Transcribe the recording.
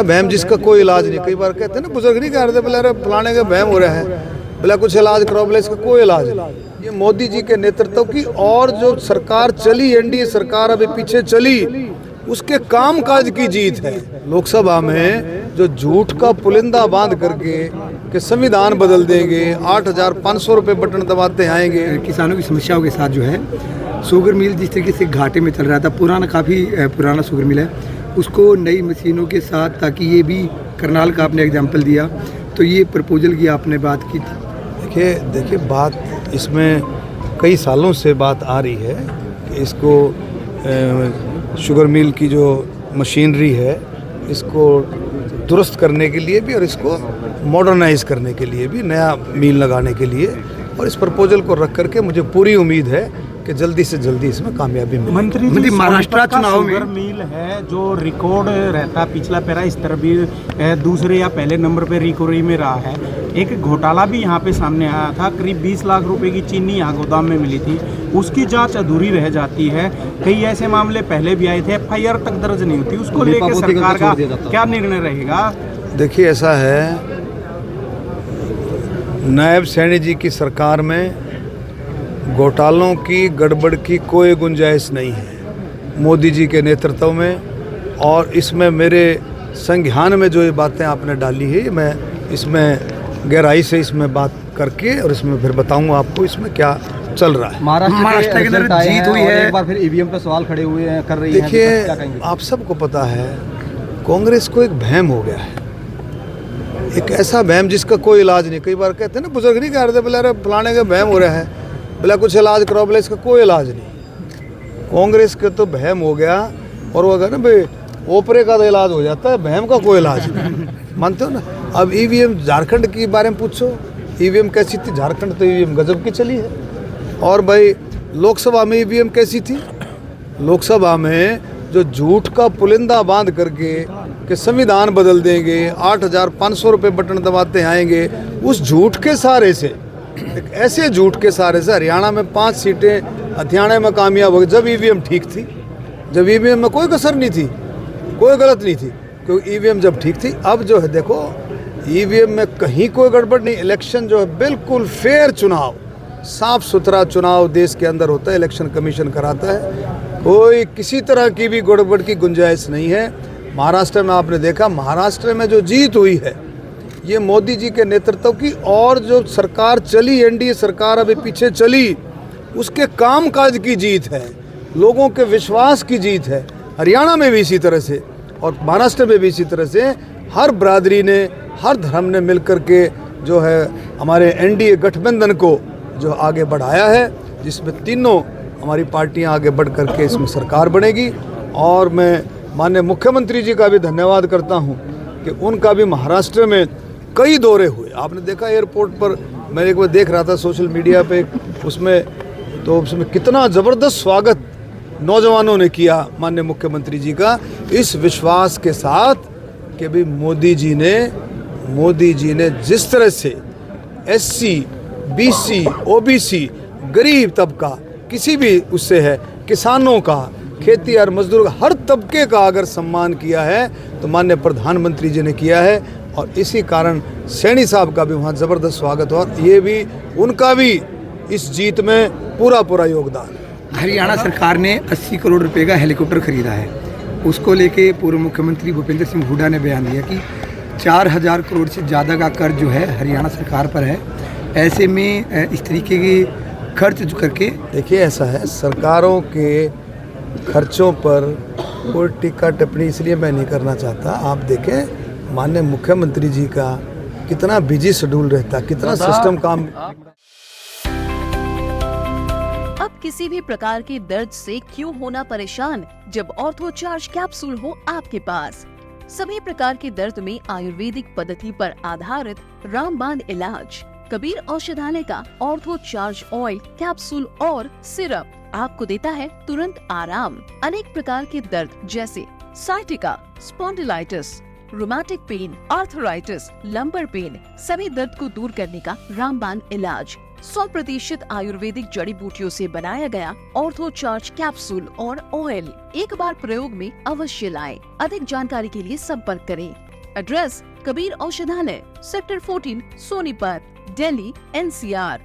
बहम जिसका कोई इलाज नहीं। कई बार कहते हैं ना, बुजुर्ग नहीं कह रहे थे बोले अरे फलाने का बहम हो रहा है, बोला कुछ इलाज कराओ, बोले इसका कोई इलाज नहीं। ये मोदी जी के नेतृत्व की और जो सरकार चली, एनडीए सरकार अभी पीछे चली, उसके काम काज की जीत है। लोकसभा में जो झूठ का पुलिंदा बांध करके कि संविधान बदल देंगे, 8,500 रुपये बटन दबाते आएंगे। किसानों की समस्याओं के साथ जो है शुगर मिल जिस तरीके से घाटे में चल रहा था, काफ़ी पुराना शुगर मिल है, उसको नई मशीनों के साथ, ताकि ये भी करनाल का आपने एग्जाम्पल दिया, तो ये प्रपोजल की आपने बात की थी। देखिए बात इसमें कई सालों से बात आ रही है कि इसको शुगर मिल की जो मशीनरी है इसको दुरुस्त करने के लिए भी और इसको मॉडर्नाइज करने के लिए भी, नया मिल लगाने के लिए, और इस प्रपोजल को रख करके मुझे पूरी उम्मीद है कि जल्दी से जल्दी इसमें कामयाबी मिलेगी। मंत्री जी, महाराष्ट्र चुनाव में शुगर मिल है जो रिकॉर्ड रहता पिछला पैरा इस तरह भी दूसरे या पहले नंबर पे रिकवरी में रहा है। एक घोटाला भी यहाँ पे सामने आया था, करीब 20 लाख रुपए की चीनी यहाँ गोदाम में मिली थी, उसकी जांच अधूरी रह जाती है। कई ऐसे मामले पहले भी आए थे, एफआईआर तक दर्ज नहीं होती, उसको लेकर सरकार का क्या निर्णय रहेगा? देखिए ऐसा है, नायब सैनी जी की सरकार में घोटालों की, गड़बड़ की कोई गुंजाइश नहीं है मोदी जी के नेतृत्व में। और इसमें मेरे संज्ञान में जो ये बातें आपने डाली है, मैं इसमें गहराई से इसमें बात करके और इसमें फिर बताऊंगा आपको इसमें क्या चल रहा है। महाराष्ट्र के अंदर जीत हुई है, एक बार फिर ईवीएम पे सवाल खड़े हुए हैं, कर रही है। देखिए आप सबको पता है, कांग्रेस को एक भ्रम हो गया है, एक ऐसा भ्रम जिसका कोई इलाज नहीं। कई बार कहते हैं ना, बुजुर्ग नहीं कह रहे थे बोले अरे फलाने का भ्रम हो रहा है, बोला कुछ इलाज कराओ, बोले इसका कोई इलाज नहीं। कांग्रेस के तो भ्रम हो गया, और वो कहना भाई ओपरे का तो इलाज हो जाता है, भ्रम का कोई इलाज नहीं। मानते हो ना? अब ईवीएम झारखंड के बारे में पूछो, ईवीएम कैसी थी? झारखंड तो ईवीएम गजब की चली है। और भाई लोकसभा में ईवीएम कैसी थी? लोकसभा में जो झूठ का पुलिंदा बांध करके कि संविधान बदल देंगे, 8,500 रुपये बटन दबाते आएंगे, उस झूठ के सहारे से, एक ऐसे झूठ के सहारे से हरियाणा में 5 सीटें हथियाने में कामयाब हो गई। जब ईवीएम ठीक थी, जब ईवीएम में कोई कसर नहीं थी, कोई गलत नहीं थी, क्योंकि ईवीएम जब ठीक थी। अब जो है देखो, ईवीएम में कहीं कोई गड़बड़ नहीं। इलेक्शन जो है बिल्कुल फेयर चुनाव, साफ सुथरा चुनाव देश के अंदर होता है, इलेक्शन कमीशन कराता है, कोई किसी तरह की भी गड़बड़ की गुंजाइश नहीं है। महाराष्ट्र में आपने देखा, महाराष्ट्र में जो जीत हुई है ये मोदी जी के नेतृत्व की और जो सरकार चली, एनडीए सरकार अभी पीछे चली, उसके काम काज की जीत है, लोगों के विश्वास की जीत है। हरियाणा में भी इसी तरह से और महाराष्ट्र में भी इसी तरह से हर बरादरी ने, हर धर्म ने मिलकर के जो है हमारे एनडीए गठबंधन को जो आगे बढ़ाया है, जिसमें तीनों हमारी पार्टियां आगे बढ़ करके इसमें सरकार बनेगी। और मैं माननीय मुख्यमंत्री जी का भी धन्यवाद करता हूं कि उनका भी महाराष्ट्र में कई दौरे हुए। आपने देखा एयरपोर्ट पर, मैं एक बार देख रहा था सोशल मीडिया पे, उसमें कितना ज़बरदस्त स्वागत नौजवानों ने किया माननीय मुख्यमंत्री जी का, इस विश्वास के साथ कि भाई मोदी जी ने जिस तरह से एससी, बीसी, ओबीसी, गरीब तबका, किसी भी उससे है, किसानों का, खेती और मजदूर का, हर तबके का अगर सम्मान किया है तो माननीय प्रधानमंत्री जी ने किया है। और इसी कारण सैनी साहब का भी वहाँ ज़बरदस्त स्वागत हुआ। ये भी, उनका भी इस जीत में पूरा योगदान। हरियाणा सरकार ने 80 करोड़ रुपए का हेलीकॉप्टर खरीदा है, उसको लेके पूर्व मुख्यमंत्री भूपेंद्र सिंह हुड्डा ने बयान दिया कि 4,000 करोड़ से ज़्यादा का कर्ज जो है हरियाणा सरकार पर है। ऐसे में इस तरीके के खर्च जो करके, देखिए ऐसा है, सरकारों के खर्चों पर कोई टीका टिप्पणी इसलिए मैं नहीं करना चाहता। आप देखें माननीय मुख्यमंत्री जी का कितना बिजी शेड्यूल रहता, कितना सिस्टम काम। अब किसी भी प्रकार के दर्द से क्यों होना परेशान, जब ऑर्थो चार्ज कैप्सूल हो आपके पास। सभी प्रकार के दर्द में आयुर्वेदिक पद्धति पर आधारित रामबाण इलाज। कबीर औषधालय का ऑर्थो चार्ज ऑयल, कैप्सूल और सिरप आपको देता है तुरंत आराम। अनेक प्रकार के दर्द जैसे sciatica, spondylitis, rheumatic pain, arthritis, lumbar pain, सभी दर्द को दूर करने का रामबाण इलाज। 100% आयुर्वेदिक जड़ी बूटियों से बनाया गया ऑर्थो चार्ज कैप्सूल और ऑयल एक बार प्रयोग में अवश्य लाएं। अधिक जानकारी के लिए संपर्क करें एड्रेस कबीर औषधालय, सेक्टर 14, सोनीपत, दिल्ली, NCR।